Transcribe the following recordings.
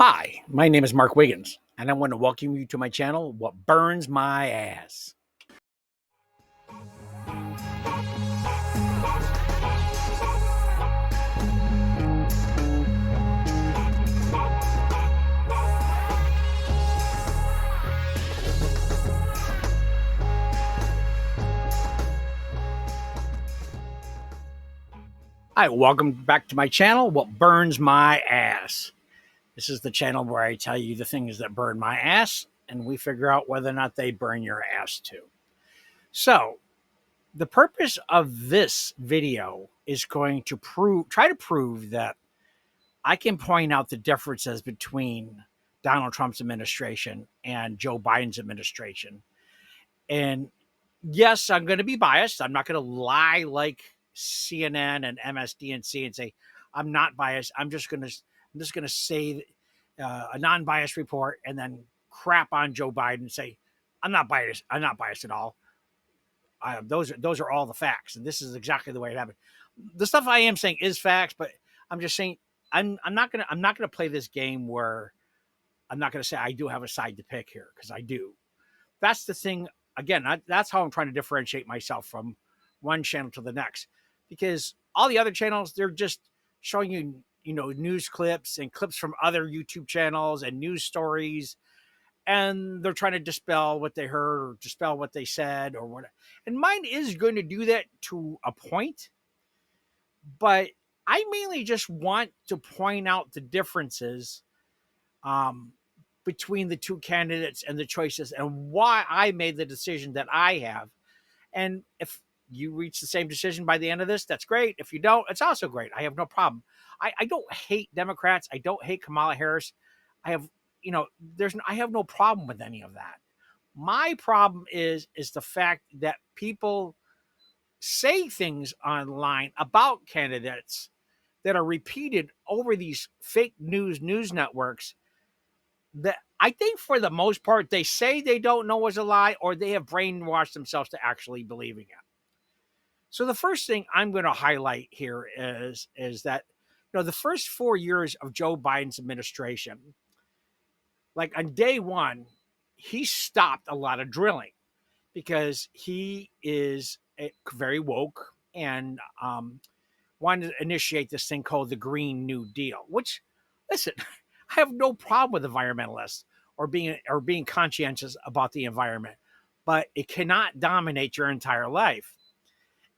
Hi, my name is Mark Wiggins, and I want to welcome you to my channel, What Burns My Ass. Hi, welcome back to my channel, What Burns My Ass. This is the channel where I tell you the things that burn my ass, and we figure out whether or not they burn your ass too. So, the purpose of this video is going to try to prove that I can point out the differences between Donald Trump's administration and Joe Biden's administration. And yes, I'm going to be biased. I'm not going to lie like CNN and MSDNC and say I'm not biased. I'm just going to say a non-biased report and then crap on Joe Biden and say I'm not biased. I'm not biased at all. Those are all the facts, and this is exactly the way it happened. The stuff I am saying is facts, but I'm just saying I'm not gonna play this game where I'm not gonna say I do have a side to pick here, because I do. That's the thing. Again, that's how I'm trying to differentiate myself from one channel to the next, because all the other channels, they're just showing you news clips and clips from other YouTube channels and news stories, and they're trying to dispel what they heard or dispel what they said or whatever. And mine is going to do that to a point, but I mainly just want to point out the differences um, between the two candidates and the choices and why I made the decision that I have. And if you reach the same decision by the end of this, that's great. If you don't, it's also great. I have no problem. I don't hate Democrats. I don't hate Kamala Harris. I have, I have no problem with any of that. My problem is the fact that people say things online about candidates that are repeated over these fake news networks that I think for the most part they say they don't know is a lie, or they have brainwashed themselves to actually believing it. So the first thing I'm going to highlight here is that the first 4 years of Joe Biden's administration, like on day one, he stopped a lot of drilling because he is very woke and wanted to initiate this thing called the Green New Deal. Which, listen, I have no problem with environmentalists or being conscientious about the environment, but it cannot dominate your entire life,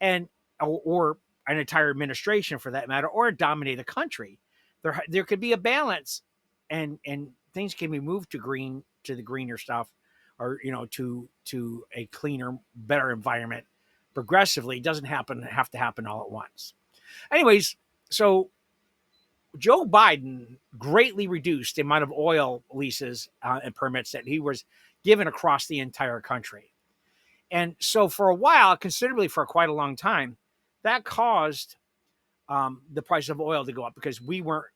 and or an entire administration for that matter, or dominate a country. There could be a balance, and things can be moved to the greener stuff, or to a cleaner, better environment progressively. It doesn't have to happen all at once. Anyways, so Joe Biden greatly reduced the amount of oil leases and permits that he was given across the entire country. And so for a while, considerably for quite a long time, that caused the price of oil to go up, because we were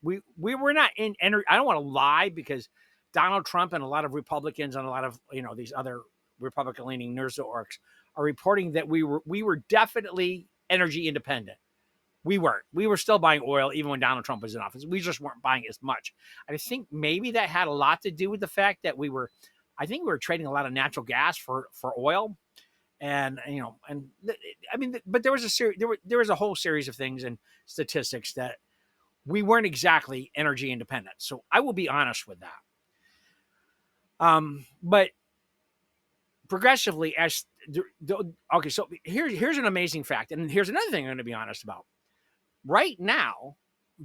not in energy. I don't want to lie, because Donald Trump and a lot of Republicans and a lot of these other Republican leaning news orgs are reporting that we were definitely energy independent. We weren't. We were still buying oil even when Donald Trump was in office. We just weren't buying as much. I think maybe that had a lot to do with the fact that I think we were trading a lot of natural gas for oil. And I mean, but there was there was a whole series of things and statistics that we weren't exactly energy independent. So I will be honest with that. But progressively, okay, so here's an amazing fact, and here's another thing I'm going to be honest about. Right now,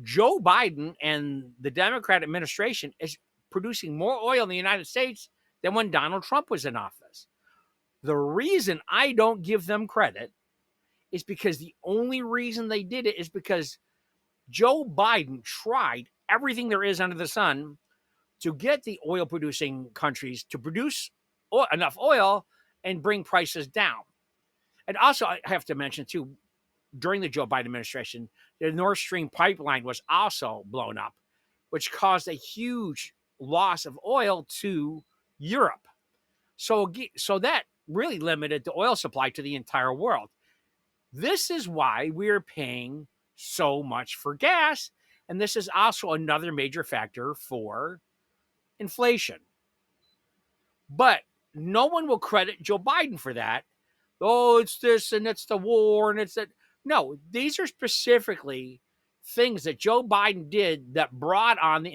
Joe Biden and the Democrat administration is producing more oil in the United States than when Donald Trump was in office. The reason I don't give them credit is because the only reason they did it is because Joe Biden tried everything there is under the sun to get the oil producing countries to produce enough oil and bring prices down. And also, I have to mention too, during the Joe Biden administration, the Nord Stream pipeline was also blown up, which caused a huge loss of oil to Europe. So that really limited the oil supply to the entire world. This is why we're paying so much for gas. And this is also another major factor for inflation. But no one will credit Joe Biden for that. Oh, it's this and it's the war and it's that. No, these are specifically things that Joe Biden did that brought on the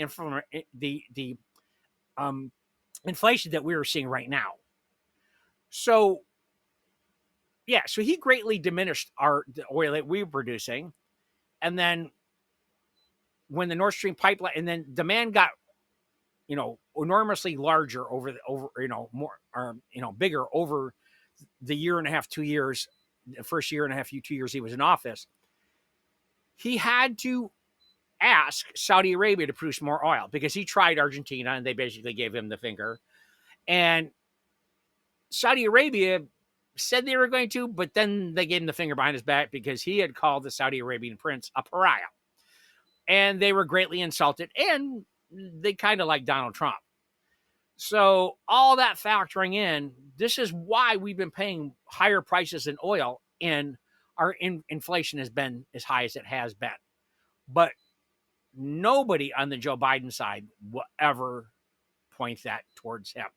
inflation that we are seeing right now. So yeah, so he greatly diminished the oil that we were producing, and then when the Nord Stream pipeline, and then demand got enormously larger over more bigger over the year and a half, 2 years, the first year and a half, 2 years he was in office. He had to ask Saudi Arabia to produce more oil because he tried Argentina and they basically gave him the finger. And Saudi Arabia said they were going to, but then they gave him the finger behind his back because he had called the Saudi Arabian prince a pariah. And they were greatly insulted, and they kind of like Donald Trump. So all that factoring in, this is why we've been paying higher prices in oil, and our inflation has been as high as it has been. But nobody on the Joe Biden side will ever point that towards him.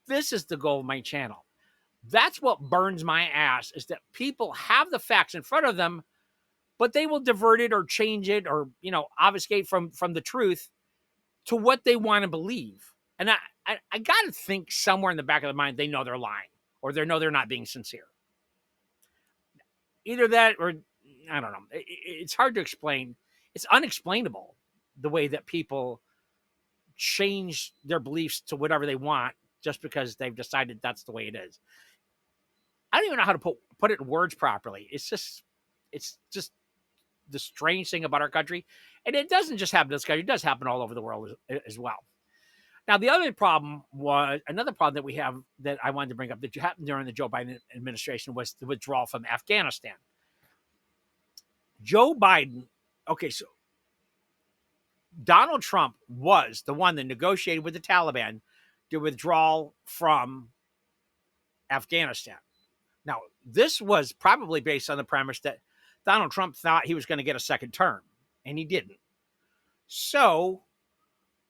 This is the goal of my channel. That's what burns my ass, is that people have the facts in front of them, but they will divert it or change it or, obfuscate from the truth to what they want to believe. And I got to think somewhere in the back of their mind, they know they're lying or they know they're not being sincere. Either that or, I don't know. It's hard to explain. It's unexplainable the way that people change their beliefs to whatever they want just because they've decided that's the way it is. I don't even know how to put it in words properly. It's just the strange thing about our country. And it doesn't just happen in this country. It does happen all over the world as well. Now, another problem that we have that I wanted to bring up that happened during the Joe Biden administration was the withdrawal from Afghanistan. Joe Biden, okay, so Donald Trump was the one that negotiated with the Taliban to withdraw from Afghanistan. Now, this was probably based on the premise that Donald Trump thought he was going to get a second term, and he didn't. So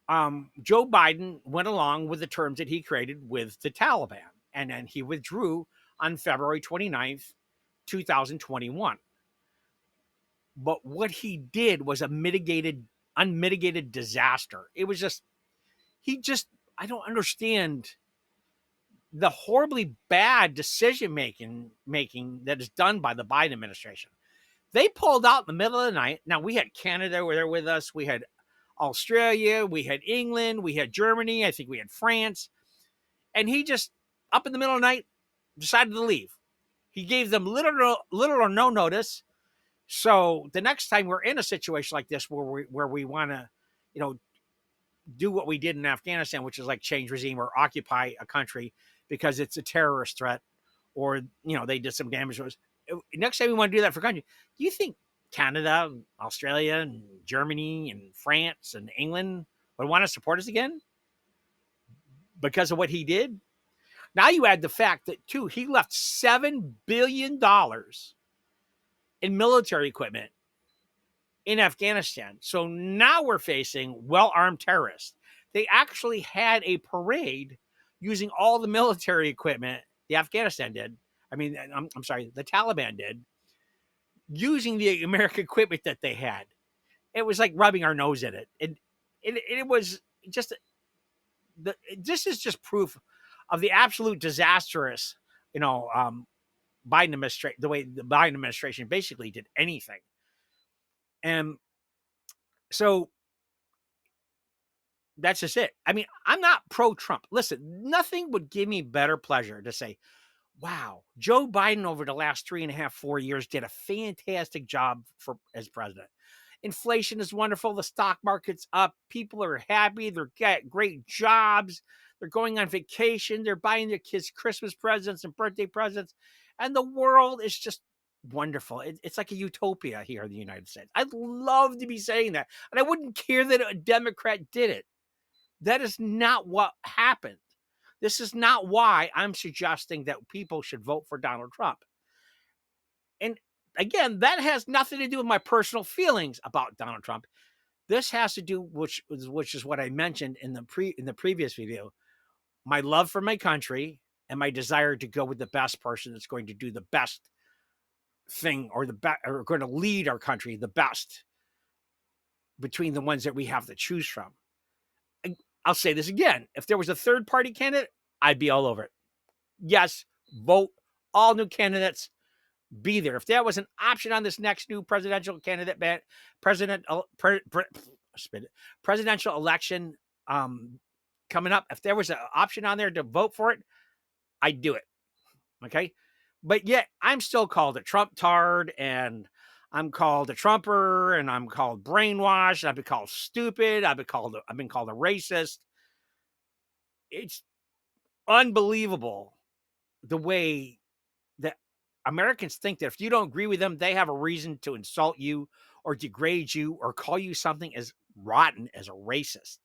Joe Biden went along with the terms that he created with the Taliban, and then he withdrew on February 29th, 2021. But what he did was unmitigated disaster. It was I don't understand the horribly bad decision making that is done by the Biden administration. They pulled out in the middle of the night. Now, we had Canada were there with us. We had Australia. We had England. We had Germany. I think we had France. And he just, up in the middle of the night, decided to leave. He gave them little or no notice. So the next time we're in a situation like this where we want to, do what we did in Afghanistan, which is like change regime or occupy a country because it's a terrorist threat or, they did some damage to us. Next time we want to do that for country, do you think Canada, Australia, and Germany, and France, and England would want to support us again because of what he did? Now you add the fact that, too, he left $7 billion in military equipment in Afghanistan. So now we're facing well-armed terrorists. They actually had a parade using all the military equipment the Afghanistan did. I'm sorry, the Taliban did, using the American equipment that they had. It was like rubbing our nose in it. It was just, this is just proof of the absolute disastrous, Biden administration, the way the Biden administration basically did anything. And so that's just it. I'm not pro-Trump. Listen, nothing would give me better pleasure to say, wow, Joe Biden over the last 3.5, 4 years did a fantastic job as president. Inflation is wonderful. The stock market's up. People are happy. They're getting great jobs. They're going on vacation. They're buying their kids Christmas presents and birthday presents. And the world is just wonderful. It's like a utopia here in the United States. I'd love to be saying that. And I wouldn't care that a Democrat did it. That is not what happened. This is not why I'm suggesting that people should vote for Donald Trump. And again, that has nothing to do with my personal feelings about Donald Trump. This has to do, which is what I mentioned in the previous video, my love for my country and my desire to go with the best person that's going to do the best thing, or or going to lead our country the best between the ones that we have to choose from. I'll say this again. If there was a third party candidate, I'd be all over it. Yes, vote all new candidates, be there. If there was an option on this next new presidential candidate, presidential election coming up, if there was an option on there to vote for it, I'd do it. Okay. But yet I'm still called a Trump tard, and I'm called a Trumper, and I'm called brainwashed. I've been called stupid. I've been called a racist. It's unbelievable the way that Americans think that if you don't agree with them, they have a reason to insult you or degrade you or call you something as rotten as a racist.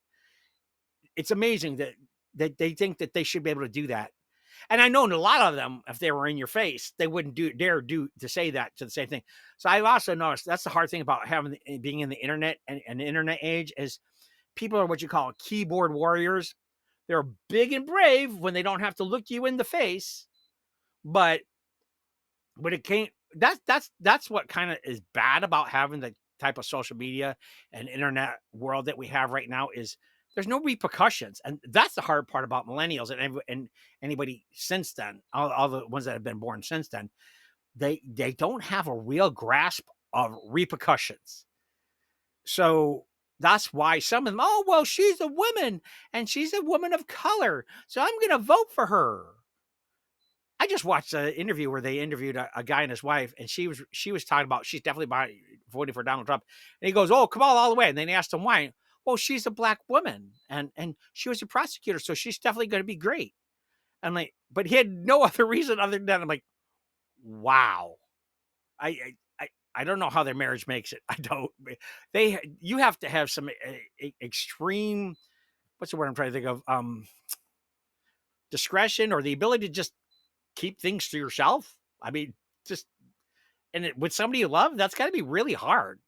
It's amazing that they think that they should be able to do that. And I know a lot of them, if they were in your face, they wouldn't dare to say that to the same thing. So I've also noticed that's the hard thing about being in the internet and the internet age is people are what you call keyboard warriors. They're big and brave when they don't have to look you in the face, but it can't. That's what kind of is bad about having the type of social media and internet world that we have right now is there's no repercussions, and that's the hard part about millennials and anybody since then, all the ones that have been born since then. They don't have a real grasp of repercussions. So that's why some of them, oh, well, she's a woman and she's a woman of color, so I'm going to vote for her. I just watched an interview where they interviewed a guy and his wife, and she was talking about she's definitely voting for Donald Trump. And he goes, "Oh, Kamala all the way." And then they asked him why. Well, she's a black woman, and she was a prosecutor, so she's definitely going to be great. And like, but he had no other reason other than that. I'm like, wow. I don't know how their marriage makes it. I don't. You have to have some extreme. What's the word I'm trying to think of? Discretion or the ability to just keep things to yourself. I mean, just with somebody you love, that's got to be really hard.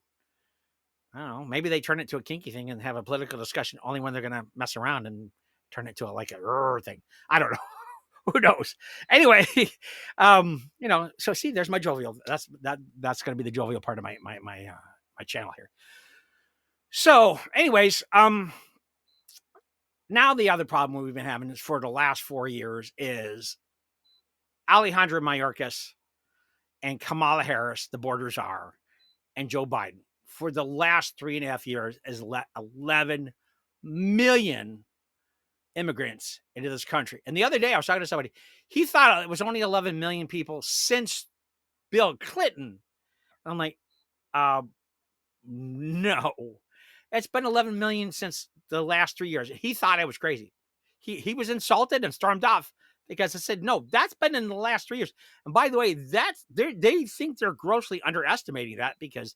I don't know. Maybe they turn it to a kinky thing and have a political discussion only when they're going to mess around and turn it to like a thing. I don't know. Who knows? Anyway, so see, there's my jovial. That's going to be the jovial part of my channel here. So, anyways, now the other problem we've been having is for the last 4 years is Alejandro Mayorkas and Kamala Harris, the border czar, and Joe Biden for the last 3.5 years has let 11 million immigrants into this country. And the other day I was talking to somebody, he thought it was only 11 million people since Bill Clinton. I'm like, no, it's been 11 million since the last 3 years. He thought I was crazy. He was insulted and stormed off because I said, no, that's been in the last 3 years. And by the way, they think they're grossly underestimating that because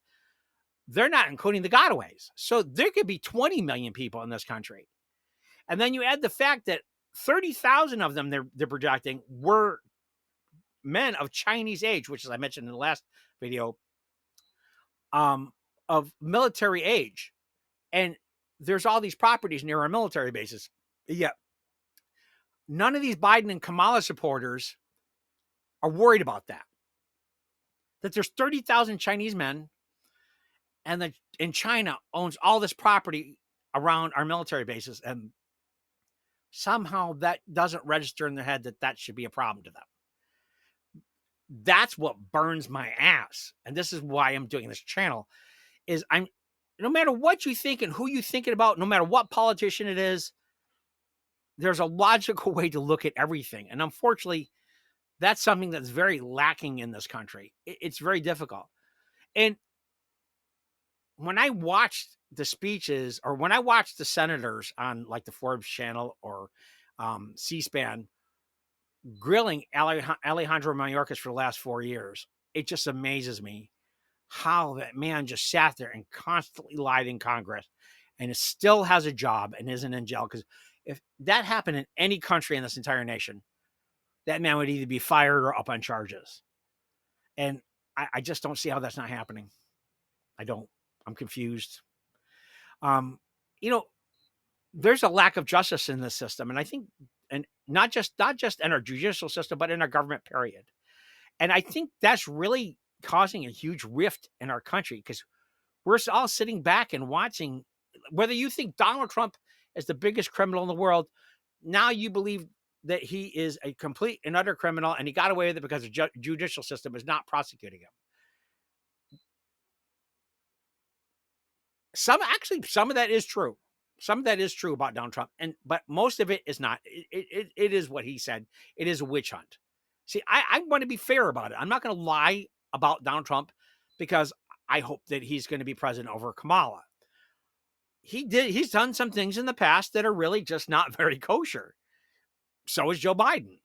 they're not including the gotaways. So there could be 20 million people in this country. And then you add the fact that 30,000 of them they're projecting were men of Chinese age, which, as I mentioned in the last video, of military age. And there's all these properties near our military bases. Yeah. None of these Biden and Kamala supporters are worried about that. That there's 30,000 Chinese men, and that in China owns all this property around our military bases, and somehow that doesn't register in their head that should be a problem to them. That's what burns my ass. And this is why I'm doing this channel, is no matter what you think and who you thinking about, no matter what politician it is, there's a logical way to look at everything. And unfortunately, that's something that's very lacking in this country. It's very difficult. And when I watched the speeches, or when I watched the senators on like the Forbes channel or C-SPAN grilling Alejandro Mayorkas for the last 4 years, it just amazes me how that man just sat there and constantly lied in Congress and still has a job and isn't in jail. Because if that happened in any country in this entire nation, that man would either be fired or up on charges. And I just don't see how that's not happening. I don't. I'm confused. Um, you know, there's a lack of justice in this system, and I think, and not just in our judicial system, but in our government period. And I think that's really causing a huge rift in our country because we're all sitting back and watching. Whether you think Donald Trump is the biggest criminal in the world, now you believe that he is a complete and utter criminal, and he got away with it because the judicial system is not prosecuting him. Some of that is true. Some of that is true about Donald Trump, but most of it is not. It is what he said. It is a witch hunt. See, I want to be fair about it. I'm not going to lie about Donald Trump because I hope that he's going to be president over Kamala. He's done some things in the past that are really just not very kosher. So is Joe Biden.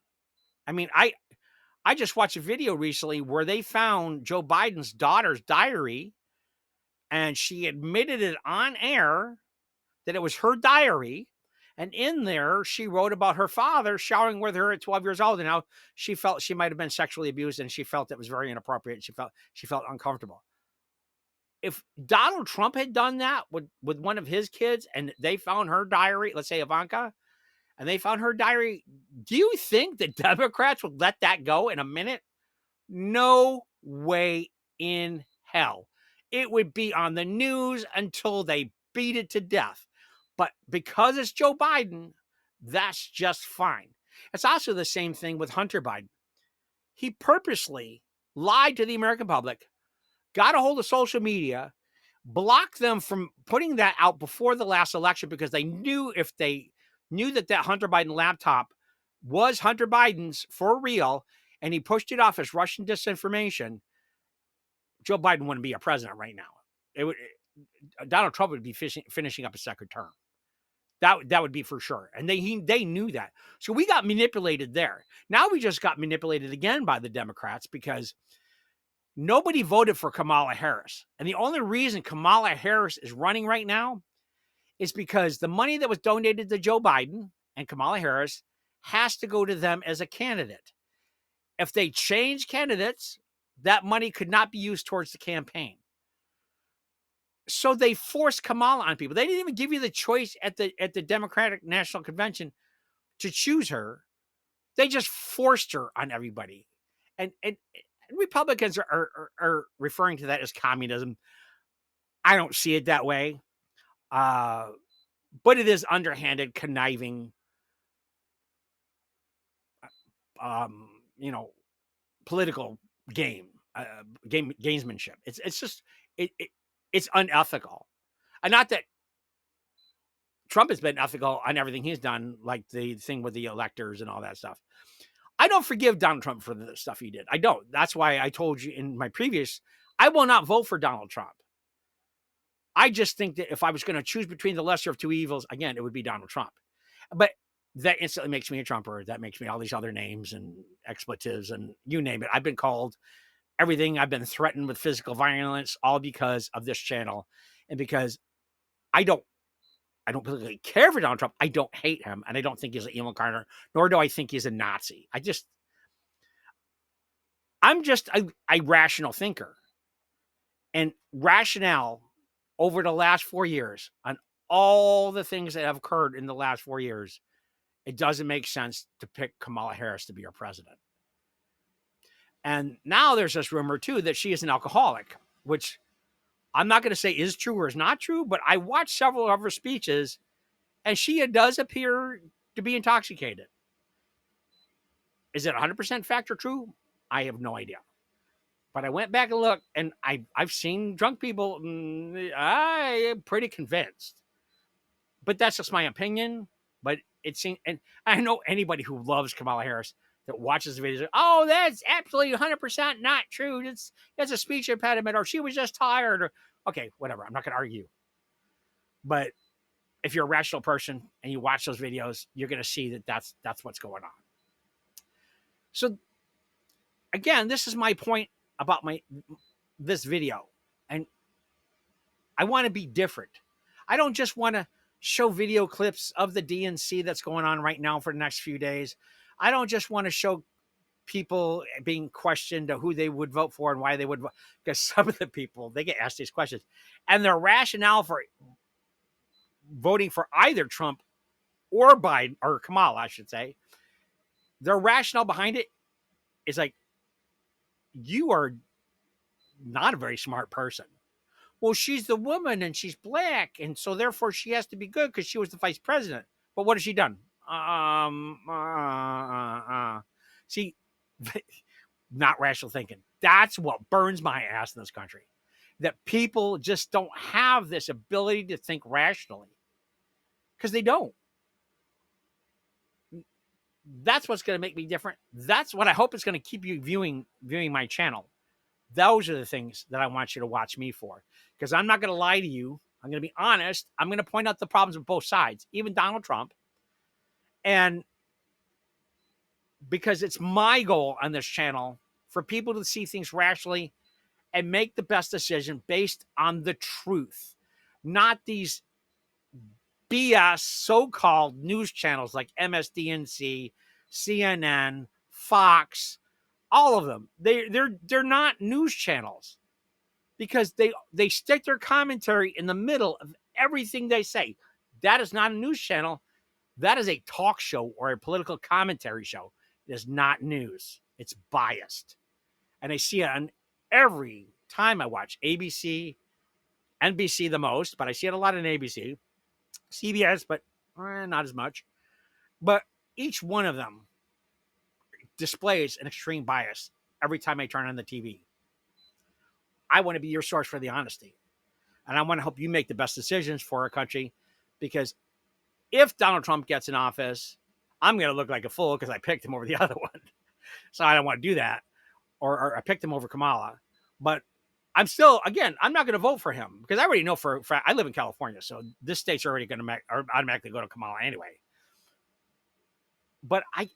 I mean, I just watched a video recently where they found Joe Biden's daughter's diary, and she admitted it on air that it was her diary. And in there, she wrote about her father showering with her at 12 years old, and how she felt she might have been sexually abused, and she felt it was very inappropriate. She felt uncomfortable. If Donald Trump had done that with one of his kids, and they found her diary, let's say Ivanka, and they found her diary, do you think the Democrats would let that go in a minute? No way in hell. It would be on the news until they beat it to death. But because it's Joe Biden, that's just fine. It's also the same thing with Hunter Biden. He purposely lied to the American public, got a hold of social media, blocked them from putting that out before the last election because they knew if they knew that Hunter Biden laptop was Hunter Biden's for real, and he pushed it off as Russian disinformation, Joe Biden wouldn't be a president right now. Donald Trump would be finishing up a second term. That would be for sure. And they knew that. So we got manipulated there. Now we just got manipulated again by the Democrats because nobody voted for Kamala Harris. And the only reason Kamala Harris is running right now is because the money that was donated to Joe Biden and Kamala Harris has to go to them as a candidate. If they change candidates, that money could not be used towards the campaign. So they forced Kamala on people. They didn't even give you the choice at the Democratic National Convention to choose her. They just forced her on everybody. And Republicans are referring to that as communism. I don't see it that way. But it is underhanded, conniving, political gamesmanship. It's just it's unethical. And not that Trump has been ethical on everything he's done, like the thing with the electors and all that stuff. I don't forgive Donald Trump for the stuff he did. I don't. That's why I told you in my previous, I will not vote for Donald Trump. I just think that if I was going to choose between the lesser of two evils, again, it would be Donald Trump. But that instantly makes me a Trumper. That makes me all these other names and expletives and you name it. I've been called everything. I've been threatened with physical violence, all because of this channel. And because I don't particularly care for Donald Trump. I don't hate him, and I don't think he's an evil incarnate, nor do I think he's a Nazi. I'm just a rational thinker. And rationale over the last 4 years on all the things that have occurred in the last 4 years, it doesn't make sense to pick Kamala Harris to be our president. And now there's this rumor, too, that she is an alcoholic, which I'm not going to say is true or is not true, but I watched several of her speeches, and she does appear to be intoxicated. Is it 100% fact or true? I have no idea. But I went back and looked, and I've seen drunk people. I am pretty convinced. But that's just my opinion. But it seems, and I know anybody who loves Kamala Harris that watches the videos, oh, that's absolutely 100% not true. That's a speech impediment, or she was just tired. Or, okay, whatever. I'm not going to argue. But if you're a rational person and you watch those videos, you're going to see that that's what's going on. So, again, this is my point about this video. And I want to be different. I don't just want to show video clips of the DNC that's going on right now for the next few days. I don't just want to show people being questioned who they would vote for and why they would vote. Because some of the people, they get asked these questions. And their rationale for voting for either Trump or Biden or Kamala, I should say, their rationale behind it is like, you are not a very smart person. Well, she's the woman and she's black, and so therefore she has to be good because she was the vice president. But what has she done? See, not rational thinking. That's what burns my ass in this country. That people just don't have this ability to think rationally because they don't. That's what's going to make me different. That's what I hope is going to keep you viewing my channel. Those are the things that I want you to watch me for, because I'm not going to lie to you. I'm going to be honest. I'm going to point out the problems of both sides, even Donald Trump. And because it's my goal on this channel for people to see things rationally and make the best decision based on the truth, not these BS so-called news channels like MSDNC, CNN, Fox, all of them. They're not news channels because they stick their commentary in the middle of everything they say. That is not a news channel. That is a talk show or a political commentary show. It is not news. It's biased. And I see it on every time I watch ABC, NBC the most, but I see it a lot on ABC, CBS, but not as much. But each one of them displays an extreme bias every time I turn on the TV. I want to be your source for the honesty. And I want to help you make the best decisions for our country, because if Donald Trump gets in office, I'm going to look like a fool because I picked him over the other one. So I don't want to do that. Or I picked him over Kamala. But I'm still, again, I'm not going to vote for him because I already know for I live in California. So this state's already going to automatically go to Kamala anyway. But I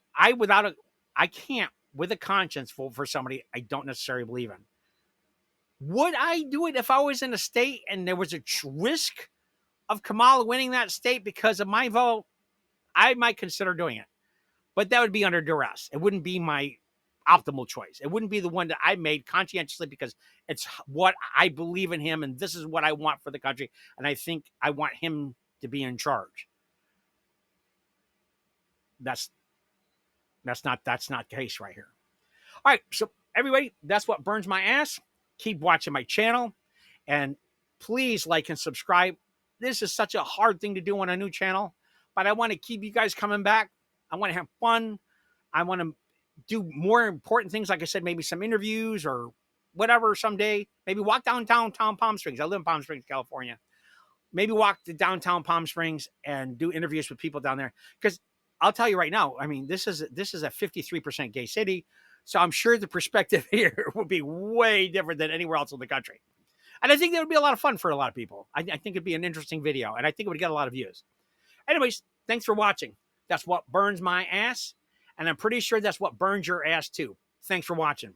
can't with a conscience vote for somebody I don't necessarily believe in. Would I do it if I was in a state and there was a risk of Kamala winning that state because of my vote? I might consider doing it, but that would be under duress. It wouldn't be my optimal choice. It wouldn't be the one that I made conscientiously because it's what I believe in him and this is what I want for the country. And I think I want him to be in charge. That's not the case right here. All right. So everybody, that's what burns my ass. Keep watching my channel and please like and subscribe. This is such a hard thing to do on a new channel, but I want to keep you guys coming back. I want to have fun. I want to do more important things. Like I said, maybe some interviews or whatever someday. Maybe walk downtown Palm Springs. I live in Palm Springs, California. Maybe walk to downtown Palm Springs and do interviews with people down there. Because I'll tell you right now, I mean, this is a 53% gay city. So I'm sure the perspective here will be way different than anywhere else in the country. And I think that would be a lot of fun for a lot of people. I think it'd be an interesting video, and I think it would get a lot of views. Anyways, thanks for watching. That's what burns my ass, and I'm pretty sure that's what burns your ass too. Thanks for watching.